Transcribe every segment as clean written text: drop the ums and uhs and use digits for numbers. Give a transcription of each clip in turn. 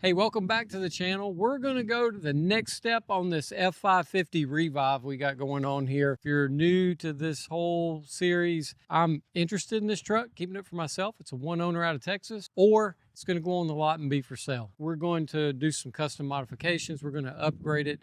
Hey, welcome back to the channel. We're going to go to the next step on this F550 revive we got going on here. If you're new to this whole series, I'm interested in this truck, keeping it for myself. It's a one owner out of Texas, or it's going to go on the lot and be for sale. We're going to do some custom modifications. We're going to upgrade it.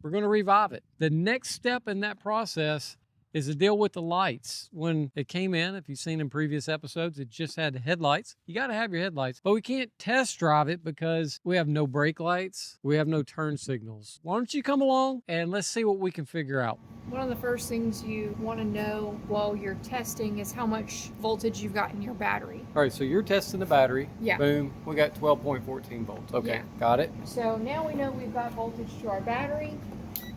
We're going to revive it. The next step in that process is to deal with the lights. When it came in, if you've seen in previous episodes, it just had the headlights. You got to have your headlights, but we can't test drive it because we have no brake lights. We have no turn signals. Why don't you come along and let's see what we can figure out. One of the first things you want to know while you're testing is how much voltage you've got in your battery. All right, so you're testing the battery. Yeah. Boom, we got 12.14 volts. Okay, Yeah. Got it. So now we know we've got voltage to our battery.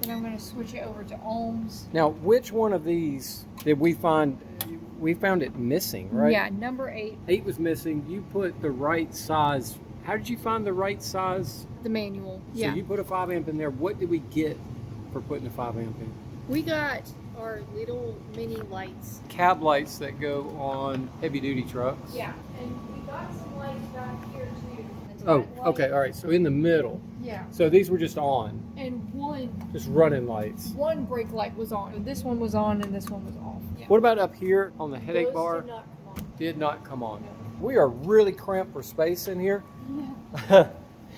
Then I'm going to switch it over to ohms. Now, which one of these did we find? We found it missing, right? Yeah, number 8. 8 was missing. You put the right size. How did you find the right size? The manual. So Yeah. you put a 5 amp in there. What did we get for putting a 5 amp in? We got our little mini lights. Cab lights that go on heavy duty trucks. Yeah, and we got some lights back here too. Oh, okay, all right. So in the middle. Yeah. So these were just on, And just running lights. one brake light was on. This one was on and this one was off. Yeah. What about up here on the headache Those bar? did not come on. Did not come on. No. We are really cramped for space in here. Yeah.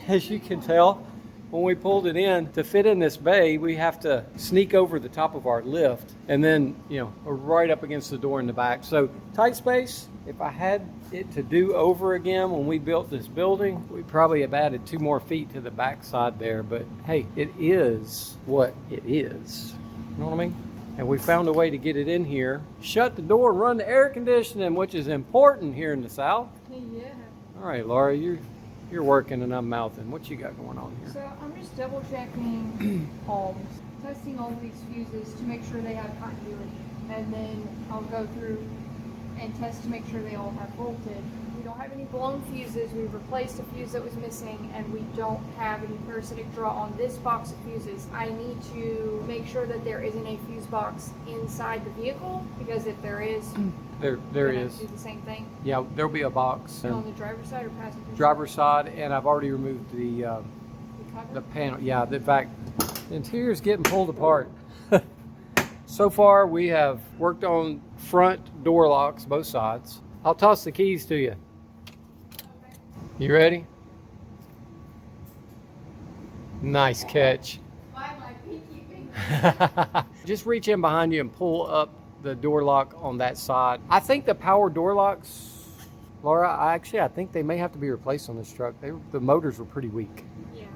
As you can tell, when we pulled it in, to fit in this bay, we have to sneak over the top of our lift and then, we're right up against the door in the back. So tight space. If I had it to do over again when we built this building, we probably have added 2 more feet to the back side there. But hey, it is what it is. You know what I mean? And we found a way to get it in here. Shut the door, run the air conditioning, which is important here in the South. Yeah. All right, Laura, you're working and I'm mouthing. What you got going on here? So I'm just double checking ohms, testing all these fuses to make sure they have continuity. And then I'll go through and test to make sure they all have voltage. We don't have any blown fuses. We've replaced a fuse that was missing, and we don't have any parasitic draw on this box of fuses. I need to make sure that there isn't a fuse box inside the vehicle, because if there is, There we're gonna is. do the same thing. Yeah, there'll be a box. On the driver's side or passenger side? Driver's side, and I've already removed the The cover? panel. Yeah, in fact, the interior's getting pulled apart. So far, we have worked on front door locks, both sides. I'll toss the keys to you. Okay. You ready? Nice catch. By my pinky finger. Just reach in behind you and pull up the door lock on that side. I think the power door locks, Laura, I think they may have to be replaced on this truck. The motors were pretty weak. Yeah.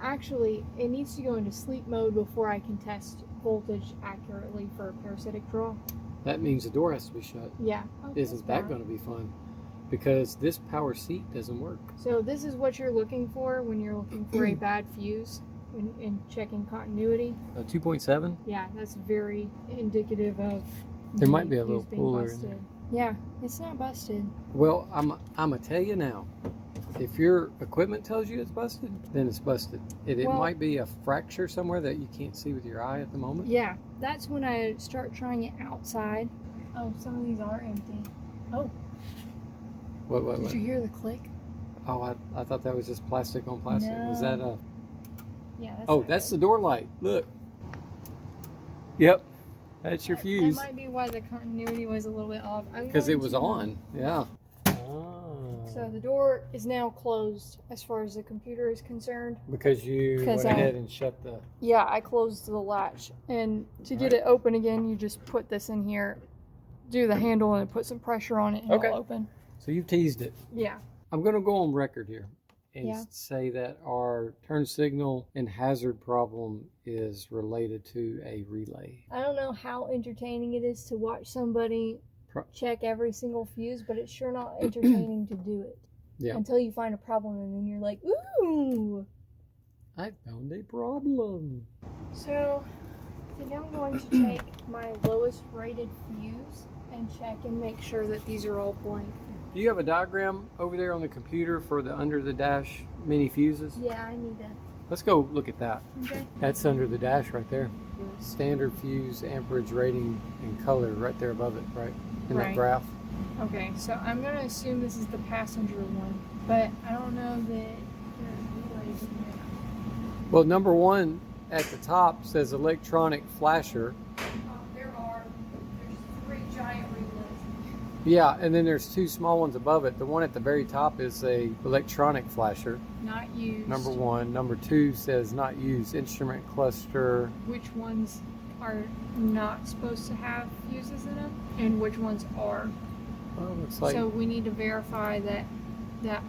Actually, it needs to go into sleep mode before I can test voltage accurately for parasitic draw. That means the door has to be shut. Yeah. Isn't that going to be fun? Because this power seat doesn't work. So this is what you're looking for when you're looking for a bad fuse and checking continuity. 2.7? Yeah, that's very indicative of There the might be a fuse little being cooler in busted. there. Yeah, it's not busted. Well, I'm gonna tell you now. If your equipment tells you it's busted, then it's busted. It Well- might be a fracture somewhere that you can't see with your eye at the moment. Yeah, that's when I start trying it outside. Oh, some of these are empty. Oh, What? did you hear the click? Oh, I thought that was just plastic on plastic. Was that a... Yeah. That's Oh, not that's good. the door light. Look. Yep. That's your That fuse. might be why the continuity was a little bit off. Because it was on. Yeah. So the door is now closed as far as the computer is concerned. Because you went 'Cause ahead and shut the... Yeah, I closed the latch. And to get it open again, you just put this in here, do the handle, and put some pressure on it, and Okay. it'll open. So you've teased it. Yeah. I'm going to go on record here and Yeah. say that our turn signal and hazard problem is related to a relay. I don't know how entertaining it is to watch somebody Pro- check every single fuse, but it's sure not entertaining to do it. Yeah. Until you find a problem, and then you're like, ooh. I found a problem. So, today I'm going to take my lowest rated fuse and check and make sure that these are all blank. Do you have a diagram over there on the computer for the under the dash mini fuses? Yeah, I need that. Let's go look at that. Okay. That's under the dash right there. Standard fuse, amperage rating, and color right there above it, right? In that Right. graph. Okay, so I'm gonna assume this is the passenger one, but I don't know that there's relays in there. Well, number one at the top says electronic flasher. There's 3 giant relays. Yeah, and then there's 2 small ones above it. The one at the very top is a electronic flasher. Not used. Number 1. Number 2 says not used. Instrument cluster. Which ones are not supposed to have fuses in them, and which ones are. Well, looks like. So we need to verify that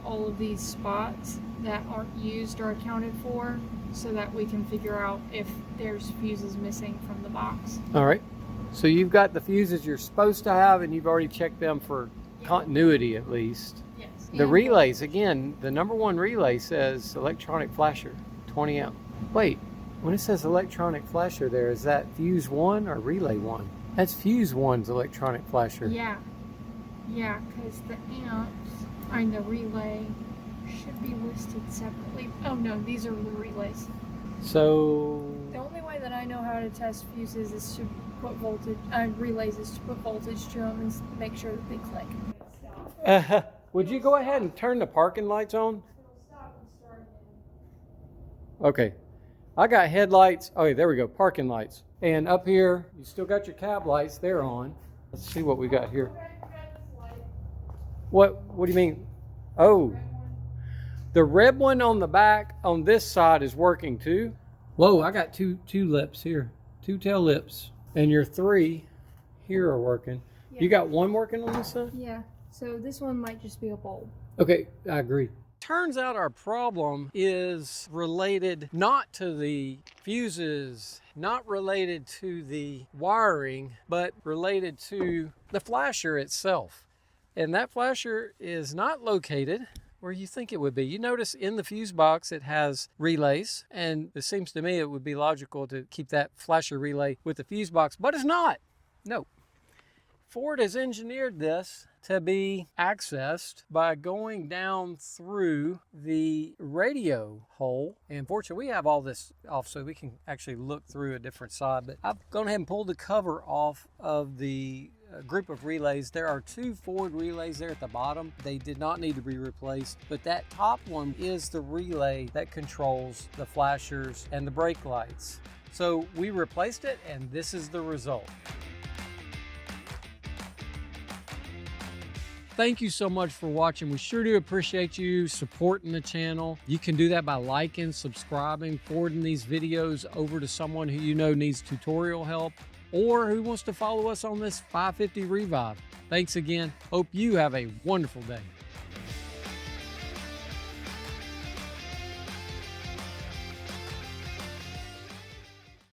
all of these spots that aren't used are accounted for, so that we can figure out if there's fuses missing from the box. All right. So you've got the fuses you're supposed to have, and you've already checked them for continuity at least. Yes. The relays, again, the number 1 relay says electronic flasher, 20 amp. Wait, when it says electronic flasher there, is that fuse 1 or relay 1? That's fuse 1's electronic flasher. Yeah, because the amps and the relay should be listed separately. Oh no, these are the relays. So The only way that I know how to test fuses is to put voltage, relays is to put voltage to them and make sure that they click. would you go ahead and turn the parking lights on? Okay. I got headlights. Oh, there we go. Parking lights. And up here, you still got your cab lights. They're on. Let's see what we got here. What do you mean? Oh, the red one on the back on this side is working too. Whoa, I got two lips here. 2 tail lips. And your 3 here are working. Yeah. You got one working on this side? Yeah, so this one might just be a bulb. Okay, I agree. Turns out our problem is related not to the fuses, not related to the wiring, but related to the flasher itself. And that flasher is not located where you think it would be. You notice in the fuse box it has relays, and it seems to me it would be logical to keep that flasher relay with the fuse box, but it's not. No. Ford has engineered this to be accessed by going down through the radio hole. And fortunately, we have all this off so we can actually look through a different side. But I've gone ahead and pulled the cover off of the group of relays. There are 2 Ford relays there at the bottom. They did not need to be replaced, but that top one is the relay that controls the flashers and the brake lights. So we replaced it, and this is the result. Thank you so much for watching. We sure do appreciate you supporting the channel. You can do that by liking, subscribing, forwarding these videos over to someone who you know needs tutorial help or who wants to follow us on this 550 Revive. Thanks again. Hope you have a wonderful day.